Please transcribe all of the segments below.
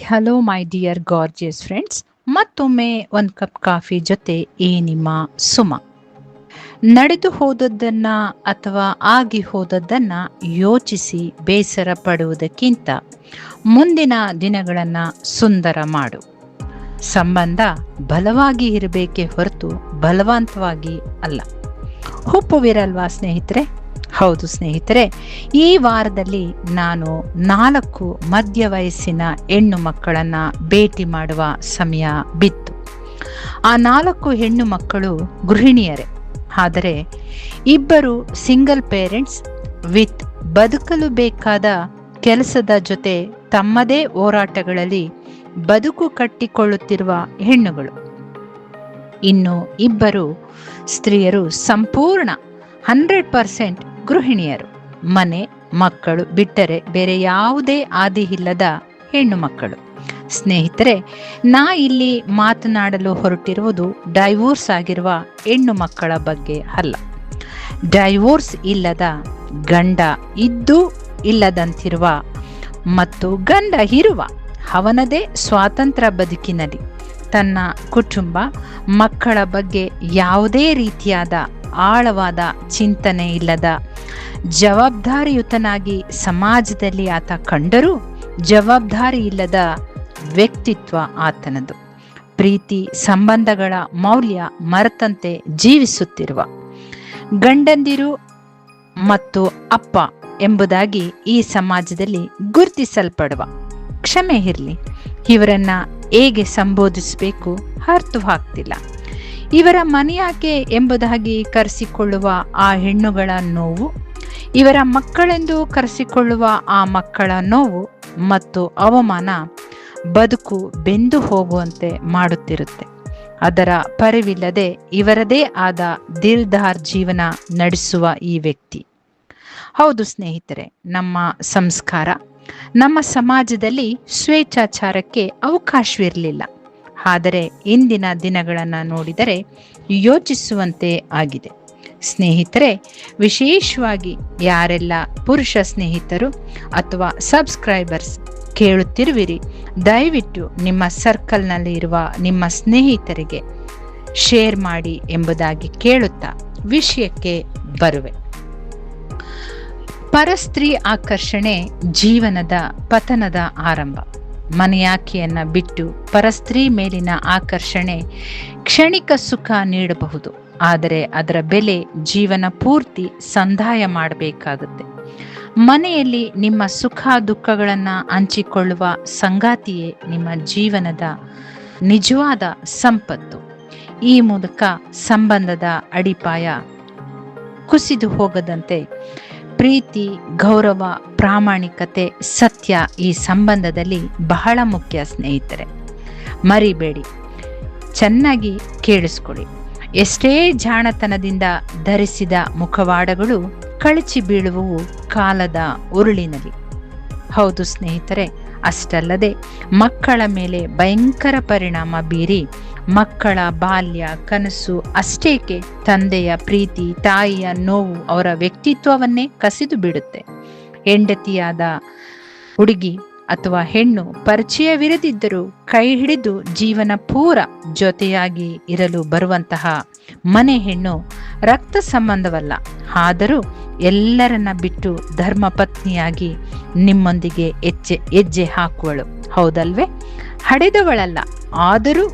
Hello my dear gorgeous friends, ಮತ್ತೊಮ್ಮೆ ಒಂದು cup coffee ಜೊತೆ ಈ ನಿಮ್ಮ ಸುಮ. ನಡೆದು ಹೋದದ್ದನ್ನ ಅಥವಾ ಆಗಿ ಹೋದದ್ದನ್ನ ಯೋಚಿಸಿ ಬೇಸರ ಪಡುವುದಕ್ಕಿಂತ ಮುಂದಿನ ದಿನಗಳನ್ನು ಸುಂದರ ಮಾಡು. ಸಂಬಂಧ ಬಲವಾಗಿ ಇರಬೇಕೇ ಹೊರತು ಬಲವಂತವಾಗಿ ಅಲ್ಲ. ಒಪ್ಪುವಿರಲ್ವಾ ಸ್ನೇಹಿತರೆ? ಹೌದು ಸ್ನೇಹಿತರೆ, ಈ ವಾರದಲ್ಲಿ ನಾನು 4 ಮಧ್ಯ ವಯಸ್ಸಿನ ಹೆಣ್ಣು ಮಕ್ಕಳನ್ನ ಭೇಟಿ ಮಾಡುವ ಸಮಯ ಬಿತ್ತು. ಆ 4 ಹೆಣ್ಣು ಮಕ್ಕಳು ಗೃಹಿಣಿಯರೇ, ಆದರೆ 2 ಸಿಂಗಲ್ ಪೇರೆಂಟ್ಸ್ ವಿತ್ ಬದುಕಲು ಬೇಕಾದ ಕೆಲಸದ ಜೊತೆ ತಮ್ಮದೇ ಹೋರಾಟಗಳಲ್ಲಿ ಬದುಕು ಕಟ್ಟಿಕೊಳ್ಳುತ್ತಿರುವ ಹೆಣ್ಣುಗಳು. ಇನ್ನು 2 ಸ್ತ್ರೀಯರು ಸಂಪೂರ್ಣ 100% ಗೃಹಿಣಿಯರು. ಮನೆ ಮಕ್ಕಳು ಬಿಟ್ಟರೆ ಬೇರೆ ಯಾವುದೇ ಆದಿ ಇಲ್ಲದ ಹೆಣ್ಣು ಮಕ್ಕಳು. ಸ್ನೇಹಿತರೆ, ನಾ ಇಲ್ಲಿ ಮಾತನಾಡಲು ಹೊರಟಿರುವುದು ಡೈವೋರ್ಸ್ ಆಗಿರುವ ಹೆಣ್ಣು ಮಕ್ಕಳ ಬಗ್ಗೆ ಅಲ್ಲ. ಡೈವೋರ್ಸ್ ಇಲ್ಲದ ಗಂಡ ಇದ್ದು ಇಲ್ಲದಂತಿರುವ ಮತ್ತು ಗಂಡ ಇರುವ ಅವನದೇ ಸ್ವಾತಂತ್ರ್ಯ ಬದುಕಿನಲ್ಲಿ ತನ್ನ ಕುಟುಂಬ ಮಕ್ಕಳ ಬಗ್ಗೆ ಯಾವುದೇ ರೀತಿಯಾದ ಆಳವಾದ ಚಿಂತನೆ ಇಲ್ಲದ ಜವಾಬ್ದಾರಿಯುತನಾಗಿ ಸಮಾಜದಲ್ಲಿ ಆತ ಕಂಡರೂ ಜವಾಬ್ದಾರಿ ಇಲ್ಲದ ವ್ಯಕ್ತಿತ್ವ ಆತನದು. ಪ್ರೀತಿ ಸಂಬಂಧಗಳ ಮೌಲ್ಯ ಮರೆತಂತೆ ಜೀವಿಸುತ್ತಿರುವ ಗಂಡಂದಿರು ಮತ್ತು ಅಪ್ಪ ಎಂಬುದಾಗಿ ಈ ಸಮಾಜದಲ್ಲಿ ಗುರುತಿಸಲ್ಪಡುವ, ಕ್ಷಮೆ ಇರಲಿ, ಇವರನ್ನ ಹೇಗೆ ಸಂಬೋಧಿಸಬೇಕು ಅರ್ಥವಾಗ್ತಿಲ್ಲ. ಇವರ ಮನೆಯಾಕೆ ಎಂಬುದಾಗಿ ಕರೆಸಿಕೊಳ್ಳುವ ಆ ಹೆಣ್ಣುಗಳ ನೋವು, ಇವರ ಮಕ್ಕಳೆಂದು ಕರೆಸಿಕೊಳ್ಳುವ ಆ ಮಕ್ಕಳ ನೋವು ಮತ್ತು ಅವಮಾನ ಬದುಕು ಬೆಂದು ಹೋಗುವಂತೆ ಮಾಡುತ್ತಿರುತ್ತೆ. ಅದರ ಪರಿವಿಲ್ಲದೆ ಇವರದೇ ಆದ ದಿಲ್ದಾರ್ ಜೀವನ ನಡೆಸುವ ಈ ವ್ಯಕ್ತಿ. ಹೌದು ಸ್ನೇಹಿತರೆ, ನಮ್ಮ ಸಂಸ್ಕಾರ, ನಮ್ಮ ಸಮಾಜದಲ್ಲಿ ಸ್ವೇಚ್ಛಾಚಾರಕ್ಕೆ ಅವಕಾಶವಿರಲಿಲ್ಲ. ಆದರೆ ಇಂದಿನ ದಿನಗಳನ್ನು ನೋಡಿದರೆ ಯೋಚಿಸುವಂತೆ ಆಗಿದೆ. ಸ್ನೇಹಿತರೆ, ವಿಶೇಷವಾಗಿ ಯಾರೆಲ್ಲ ಪುರುಷ ಸ್ನೇಹಿತರು ಅಥವಾ ಸಬ್ಸ್ಕ್ರೈಬರ್ಸ್ ಕೇಳುತ್ತಿರುವಿರಿ, ದಯವಿಟ್ಟು ನಿಮ್ಮ ಸರ್ಕಲ್ನಲ್ಲಿ ಇರುವ ನಿಮ್ಮ ಸ್ನೇಹಿತರಿಗೆ ಶೇರ್ ಮಾಡಿ ಎಂಬುದಾಗಿ ಕೇಳುತ್ತಾ ವಿಷಯಕ್ಕೆ ಬರುವೆ. ಪರಸ್ತ್ರೀ ಆಕರ್ಷಣೆ ಜೀವನದ ಪತನದ ಆರಂಭ. ಮನೆಯಾಕೆಯನ್ನ ಬಿಟ್ಟು ಪರಸ್ತ್ರೀ ಮೇಲಿನ ಆಕರ್ಷಣೆ ಕ್ಷಣಿಕ ಸುಖ ನೀಡಬಹುದು, ಆದರೆ ಅದರ ಬೆಲೆ ಜೀವನ ಪೂರ್ತಿ ಸಂದಾಯ ಮಾಡಬೇಕಾಗುತ್ತೆ. ಮನೆಯಲ್ಲಿ ನಿಮ್ಮ ಸುಖ ದುಃಖಗಳನ್ನು ಹಂಚಿಕೊಳ್ಳುವ ಸಂಗಾತಿಯೇ ನಿಮ್ಮ ಜೀವನದ ನಿಜವಾದ ಸಂಪತ್ತು. ಈ ಮೂಲಕ ಸಂಬಂಧದ ಅಡಿಪಾಯ ಕುಸಿದು ಹೋಗದಂತೆ ಪ್ರೀತಿ, ಗೌರವ, ಪ್ರಾಮಾಣಿಕತೆ, ಸತ್ಯ ಈ ಸಂಬಂಧದಲ್ಲಿ ಬಹಳ ಮುಖ್ಯ ಸ್ನೇಹಿತರೆ. ಮರಿಬೇಡಿ, ಚೆನ್ನಾಗಿ ಕೇಳಿಸ್ಕೊಳ್ಳಿ. ಎಷ್ಟೇ ಜಾಣತನದಿಂದ ಧರಿಸಿದ ಮುಖವಾಡಗಳು ಕಳಚಿ ಬೀಳುವವು ಕಾಲದ ಉರುಳಿನಲ್ಲಿ. ಹೌದು ಸ್ನೇಹಿತರೆ, ಅಷ್ಟಲ್ಲದೆ ಮಕ್ಕಳ ಮೇಲೆ ಭಯಂಕರ ಪರಿಣಾಮ ಬೀರಿ ಮಕ್ಕಳ ಬಾಲ್ಯ ಕನಸು ಅಷ್ಟೇಕೆ ತಂದೆಯ ಪ್ರೀತಿ, ತಾಯಿಯ ನೋವು ಅವರ ವ್ಯಕ್ತಿತ್ವವನ್ನೇ ಕಸಿದು ಬಿಡುತ್ತೆ. ಹೆಂಡತಿಯಾದ ಹುಡುಗಿ ಅಥವಾ ಹೆಣ್ಣು ಪರಿಚಯವಿರದಿದ್ದರೂ ಕೈ ಹಿಡಿದು ಜೀವನ ಪೂರ ಜೊತೆಯಾಗಿ ಇರಲು ಬರುವಂತಹ ಮನೆ ಹೆಣ್ಣು ರಕ್ತ ಸಂಬಂಧವಲ್ಲ, ಆದರೂ ಎಲ್ಲರನ್ನ ಬಿಟ್ಟು ಧರ್ಮಪತ್ನಿಯಾಗಿ ನಿಮ್ಮೊಂದಿಗೆ ಹೆಜ್ಜೆ ಹಾಕುವಳು. ಹೌದಲ್ವೇ? ಹಡೆದವಳಲ್ಲ, ಆದರೂ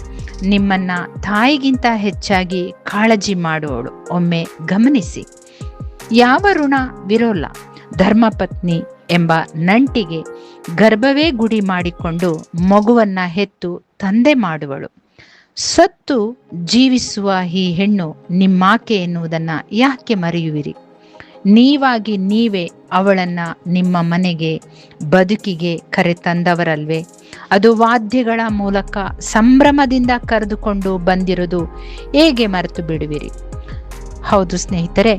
ನಿಮ್ಮನ್ನ ತಾಯಿಗಿಂತ ಹೆಚ್ಚಾಗಿ ಕಾಳಜಿ ಮಾಡುವವಳು. ಒಮ್ಮೆ ಗಮನಿಸಿ, ಯಾವ ಋಣವಿರೋಲ್ಲ. ಧರ್ಮಪತ್ನಿ ಎಂಬ ನಂಟಿಗೆ ಗರ್ಭವೇ ಗುಡಿ ಮಾಡಿಕೊಂಡು ಮಗುವನ್ನ ಹೆತ್ತು ತಂದೆ ಮಾಡುವಳು. ಸತ್ತು ಜೀವಿಸುವ ಈ ಹೆಣ್ಣು ನಿಮ್ಮಾಕೆ ಎನ್ನುವುದನ್ನ ಯಾಕೆ ಮರೆಯುವಿರಿ? ನೀವಾಗಿ ನೀವೇ ಅವಳನ್ನ ನಿಮ್ಮ ಮನೆಗೆ, ಬದುಕಿಗೆ ಕರೆತಂದವರಲ್ವೇ? ಅದು ವಾದ್ಯಗಳ ಮೂಲಕ ಸಂಭ್ರಮದಿಂದ ಕರೆದುಕೊಂಡು ಬಂದಿರೋದು ಹೇಗೆ ಮರೆತು ಬಿಡುವಿರಿ? ಹೌದು ಸ್ನೇಹಿತರೆ,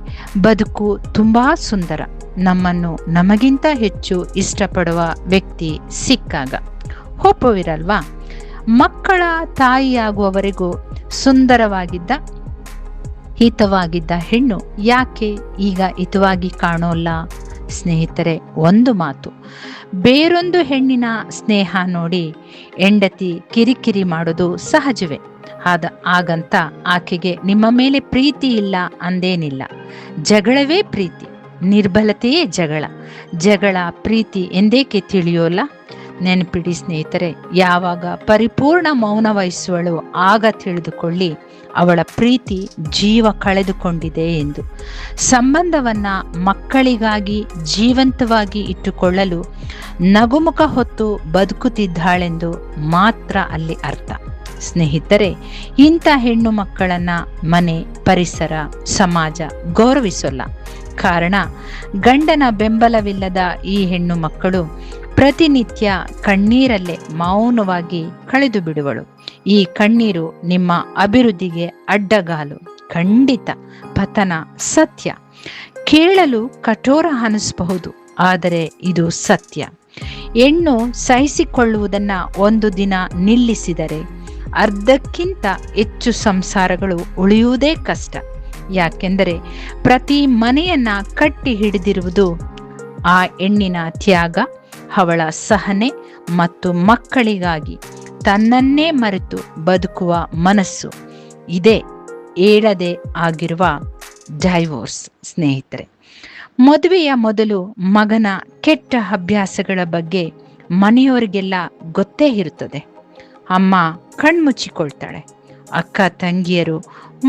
ಬದುಕು ತುಂಬಾ ಸುಂದರ. ನಮ್ಮನ್ನು ನಮಗಿಂತ ಹೆಚ್ಚು ಇಷ್ಟಪಡುವ ವ್ಯಕ್ತಿ ಸಿಕ್ಕಾಗ. ಒಪ್ಪುವಿರಲ್ವಾ? ಮಕ್ಕಳ ತಾಯಿಯಾಗುವವರೆಗೂ ಸುಂದರವಾಗಿದ್ದ, ಹಿತವಾಗಿದ್ದ ಹೆಣ್ಣು ಯಾಕೆ ಈಗ ಹಿತವಾಗಿ ಕಾಣೋಲ್ಲ? ಸ್ನೇಹಿತರೆ, ಒಂದು ಮಾತು, ಬೇರೊಂದು ಹೆಣ್ಣಿನ ಸ್ನೇಹ ನೋಡಿ ಹೆಂಡತಿ ಕಿರಿಕಿರಿ ಮಾಡೋದು ಸಹಜವೇ. ಹಾಗಂತ ಆಕೆಗೆ ನಿಮ್ಮ ಮೇಲೆ ಪ್ರೀತಿ ಇಲ್ಲ ಅಂದೇನಿಲ್ಲ. ಜಗಳವೇ ಪ್ರೀತಿ, ನಿರ್ಬಲತೆಯೇ ಜಗಳ. ಜಗಳ ಪ್ರೀತಿ ಎಂದೇಕೆ ತಿಳಿಯೋಲ್ಲ? ನೆನಪಿಡಿ ಸ್ನೇಹಿತರೆ, ಯಾವಾಗ ಪರಿಪೂರ್ಣ ಮೌನ ವಹಿಸುವಳು ಆಗ ತಿಳಿದುಕೊಳ್ಳಿ ಅವಳ ಪ್ರೀತಿ ಜೀವ ಕಳೆದುಕೊಂಡಿದೆ ಎಂದು. ಸಂಬಂಧವನ್ನ ಮಕ್ಕಳಿಗಾಗಿ ಜೀವಂತವಾಗಿ ಇಟ್ಟುಕೊಳ್ಳಲು ನಗುಮುಖ ಹೊತ್ತು ಬದುಕುತ್ತಿದ್ದಾಳೆಂದು ಮಾತ್ರ ಅಲ್ಲಿ ಅರ್ಥ. ಸ್ನೇಹಿತರೆ, ಇಂಥ ಹೆಣ್ಣು ಮಕ್ಕಳನ್ನ ಮನೆ, ಪರಿಸರ, ಸಮಾಜ ಗೌರವಿಸೋಲ್ಲ. ಕಾರಣ, ಗಂಡನ ಬೆಂಬಲವಿಲ್ಲದ ಈ ಹೆಣ್ಣು ಮಕ್ಕಳು ಪ್ರತಿನಿತ್ಯ ಕಣ್ಣೀರಲ್ಲೇ ಮೌನವಾಗಿ ಕಳೆದು ಬಿಡುವಳು. ಈ ಕಣ್ಣೀರು ನಿಮ್ಮ ಅಭಿವೃದ್ಧಿಗೆ ಅಡ್ಡಗಾಲು, ಖಂಡಿತ ಪತನ ಸತ್ಯ. ಕೇಳಲು ಕಠೋರ ಅನಿಸಬಹುದು, ಆದರೆ ಇದು ಸತ್ಯ. ಹೆಣ್ಣು ಸಹಿಸಿಕೊಳ್ಳುವುದನ್ನ ಒಂದು ದಿನ ನಿಲ್ಲಿಸಿದರೆ ಅರ್ಧಕ್ಕಿಂತ ಹೆಚ್ಚು ಸಂಸಾರಗಳು ಉಳಿಯುವುದೇ ಕಷ್ಟ. ಯಾಕೆಂದರೆ ಪ್ರತಿ ಮನೆಯನ್ನ ಕಟ್ಟಿ ಹಿಡಿದಿರುವುದು ಆ ಹೆಣ್ಣಿನ ತ್ಯಾಗ, ಅವಳ ಸಹನೆ ಮತ್ತು ಮಕ್ಕಳಿಗಾಗಿ ತನ್ನನ್ನೇ ಮರೆತು ಬದುಕುವ ಮನಸ್ಸು. ಇದೇ ಹೇಳದೆ ಆಗಿರುವ ಡೈವೋರ್ಸ್. ಸ್ನೇಹಿತರೆ, ಮದುವೆಯ ಮೊದಲು ಮಗನ ಕೆಟ್ಟ ಅಭ್ಯಾಸಗಳ ಬಗ್ಗೆ ಮನೆಯವರಿಗೆಲ್ಲ ಗೊತ್ತೇ ಇರುತ್ತದೆ. ಅಮ್ಮ ಕಣ್ಮುಚ್ಚಿಕೊಳ್ತಾಳೆ, ಅಕ್ಕ ತಂಗಿಯರು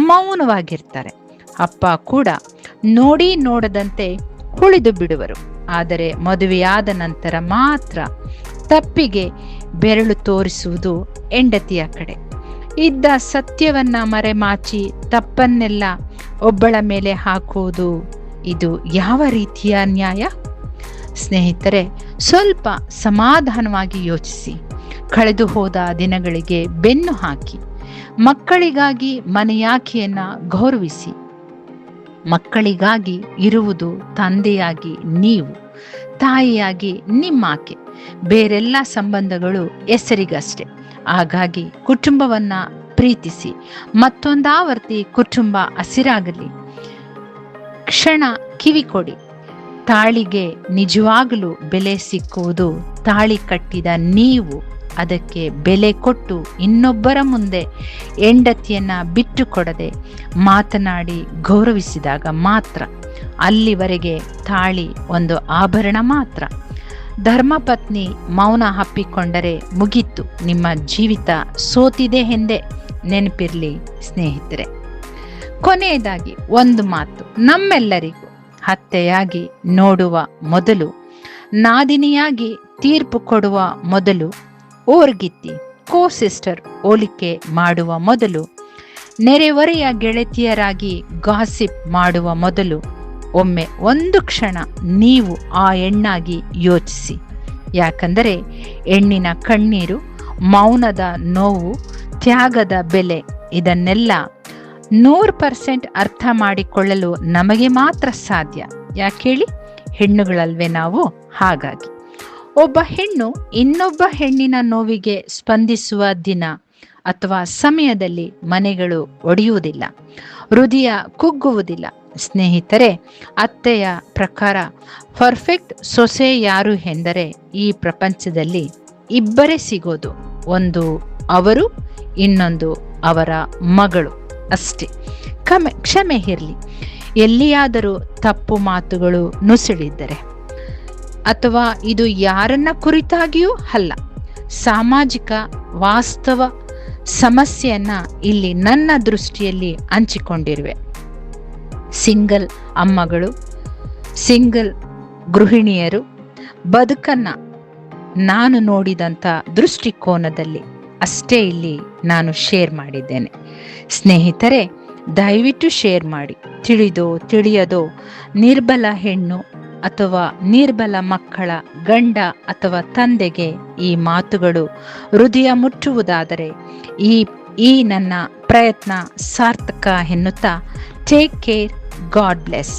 ಮೌನವಾಗಿರ್ತಾರೆ, ಅಪ್ಪ ಕೂಡ ನೋಡಿ ನೋಡದಂತೆ ಉಳಿದು ಬಿಡುವರು. ಆದರೆ ಮದುವೆಯಾದ ನಂತರ ಮಾತ್ರ ತಪ್ಪಿಗೆ ಬೆರಳು ತೋರಿಸುವುದು ಹೆಂಡತಿಯ ಕಡೆ. ಇದ್ದ ಸತ್ಯವನ್ನ ಮರೆಮಾಚಿ ತಪ್ಪನ್ನೆಲ್ಲ ಒಬ್ಬಳ ಮೇಲೆ ಹಾಕುವುದು, ಇದು ಯಾವ ರೀತಿಯ ನ್ಯಾಯ? ಸ್ನೇಹಿತರೆ, ಸ್ವಲ್ಪ ಸಮಾಧಾನವಾಗಿ ಯೋಚಿಸಿ. ಕಳೆದು ಹೋದ ದಿನಗಳಿಗೆ ಬೆನ್ನು ಹಾಕಿ. ಮಕ್ಕಳಿಗಾಗಿ ಮನೆಯಾಕೆಯನ್ನ ಗೌರವಿಸಿ. ಮಕ್ಕಳಿಗಾಗಿ ಇರುವುದು ತಂದೆಯಾಗಿ ನೀವು, ತಾಯಿಯಾಗಿ ನಿಮ್ಮಾಕೆ. ಬೇರೆಲ್ಲ ಸಂಬಂಧಗಳು ಹೆಸರಿಗಷ್ಟೆ. ಹಾಗಾಗಿ ಕುಟುಂಬವನ್ನ ಪ್ರೀತಿಸಿ. ಮತ್ತೊಂದಾವರ್ತಿ ಕುಟುಂಬ ಹಸಿರಾಗಲಿ. ಕ್ಷಣ ಕಿವಿ ಕೊಡಿ. ತಾಳಿಗೆ ನಿಜವಾಗಲೂ ಬೆಲೆ ಸಿಕ್ಕುವುದು ತಾಳಿ ಕಟ್ಟಿದ ನೀವು ಅದಕ್ಕೆ ಬೆಲೆ ಕೊಟ್ಟು ಇನ್ನೊಬ್ಬರ ಮುಂದೆ ಹೆಂಡತಿಯನ್ನ ಬಿಟ್ಟು ಕೊಡದೆ ಮಾತನಾಡಿ ಗೌರವಿಸಿದಾಗ ಮಾತ್ರ. ಅಲ್ಲಿವರೆಗೆ ತಾಳಿ ಒಂದು ಆಭರಣ ಮಾತ್ರ. ಧರ್ಮಪತ್ನಿ ಮೌನ ಹಪ್ಪಿಕೊಂಡರೆ ಮುಗೀತು, ನಿಮ್ಮ ಜೀವಿತ ಸೋತಿದೆ ಎಂದೇ ನೆನಪಿರ್ಲಿ ಸ್ನೇಹಿತರೆ. ಕೊನೆಯದಾಗಿ ಒಂದು ಮಾತು ನಮ್ಮೆಲ್ಲರಿಗೂ: ಅತ್ತೆಯಾಗಿ ನೋಡುವ ಮೊದಲು, ನಾದಿನಿಯಾಗಿ ತೀರ್ಪು ಕೊಡುವ ಮೊದಲು, ಓರ್ಗಿತ್ತಿ ಸಿಸ್ಟರ್ ಹೋಲಿಕೆ ಮಾಡುವ ಮೊದಲು, ನೆರೆಹೊರೆಯ ಗೆಳತಿಯರಾಗಿ ಗಾಸಿಪ್ ಮಾಡುವ ಮೊದಲು ಒಮ್ಮೆ ಒಂದು ಕ್ಷಣ ನೀವು ಆ ಹೆಣ್ಣಾಗಿ ಯೋಚಿಸಿ. ಯಾಕಂದರೆ ಹೆಣ್ಣಿನ ಕಣ್ಣೀರು, ಮೌನದ ನೋವು, ತ್ಯಾಗದ ಬೆಲೆ ಇದನ್ನೆಲ್ಲ 100% ಅರ್ಥ ಮಾಡಿಕೊಳ್ಳಲು ನಮಗೆ ಮಾತ್ರ ಸಾಧ್ಯ. ಯಾಕೇಳಿ? ಹೆಣ್ಣುಗಳಲ್ವೇ ನಾವು. ಹಾಗಾಗಿ ಒಬ್ಬ ಹೆಣ್ಣು ಇನ್ನೊಬ್ಬ ಹೆಣ್ಣಿನ ನೋವಿಗೆ ಸ್ಪಂದಿಸುವ ದಿನ ಅಥವಾ ಸಮಯದಲ್ಲಿ ಮನೆಗಳು ಒಡೆಯುವುದಿಲ್ಲ, ಹೃದಯ ಕುಗ್ಗುವುದಿಲ್ಲ. ಸ್ನೇಹಿತರೆ, ಅತ್ತೆಯ ಪ್ರಕಾರ ಪರ್ಫೆಕ್ಟ್ ಸೊಸೆ ಯಾರು ಎಂದರೆ ಈ ಪ್ರಪಂಚದಲ್ಲಿ ಇಬ್ಬರೇ ಸಿಗೋದು. ಒಂದು ಅವರು, ಇನ್ನೊಂದು ಅವರ ಮಗಳು ಅಷ್ಟೇ. ಕ್ಷಮೆ ಇರಲಿ. ಎಲ್ಲಿಯಾದರೂ ತಪ್ಪು ಮಾತುಗಳು ನುಸುಳಿದ್ದರೆ, ಅಥವಾ ಇದು ಯಾರನ್ನ ಕುರಿತಾಗಿಯೂ ಅಲ್ಲ, ಸಾಮಾಜಿಕ ವಾಸ್ತವ ಸಮಸ್ಯೆಯನ್ನ ಇಲ್ಲಿ ನನ್ನ ದೃಷ್ಟಿಯಲ್ಲಿ ಹಂಚಿಕೊಂಡಿರುವೆ. ಸಿಂಗಲ್ ಅಮ್ಮಗಳು, ಸಿಂಗಲ್ ಗೃಹಿಣಿಯರು ಬದುಕನ್ನ ನಾನು ನೋಡಿದಂಥ ದೃಷ್ಟಿಕೋನದಲ್ಲಿ ಅಷ್ಟೇ ಇಲ್ಲಿ ನಾನು ಶೇರ್ ಮಾಡಿದ್ದೇನೆ. ಸ್ನೇಹಿತರೆ, ದಯವಿಟ್ಟು ಶೇರ್ ಮಾಡಿ. ತಿಳಿದೋ ತಿಳಿಯದೋ ನಿರ್ಬಲ ಹೆಣ್ಣು ಅಥವಾ ನಿರ್ಬಲ ಮಕ್ಕಳ ಗಂಡ ಅಥವಾ ತಂದೆಗೆ ಈ ಮಾತುಗಳು ಹೃದಯ ಮುಟ್ಟುವುದಾದರೆ ಈ ನನ್ನ ಪ್ರಯತ್ನ ಸಾರ್ಥಕ ಎನ್ನುತ್ತಾ ಟೇಕ್ ಕೇರ್. God bless.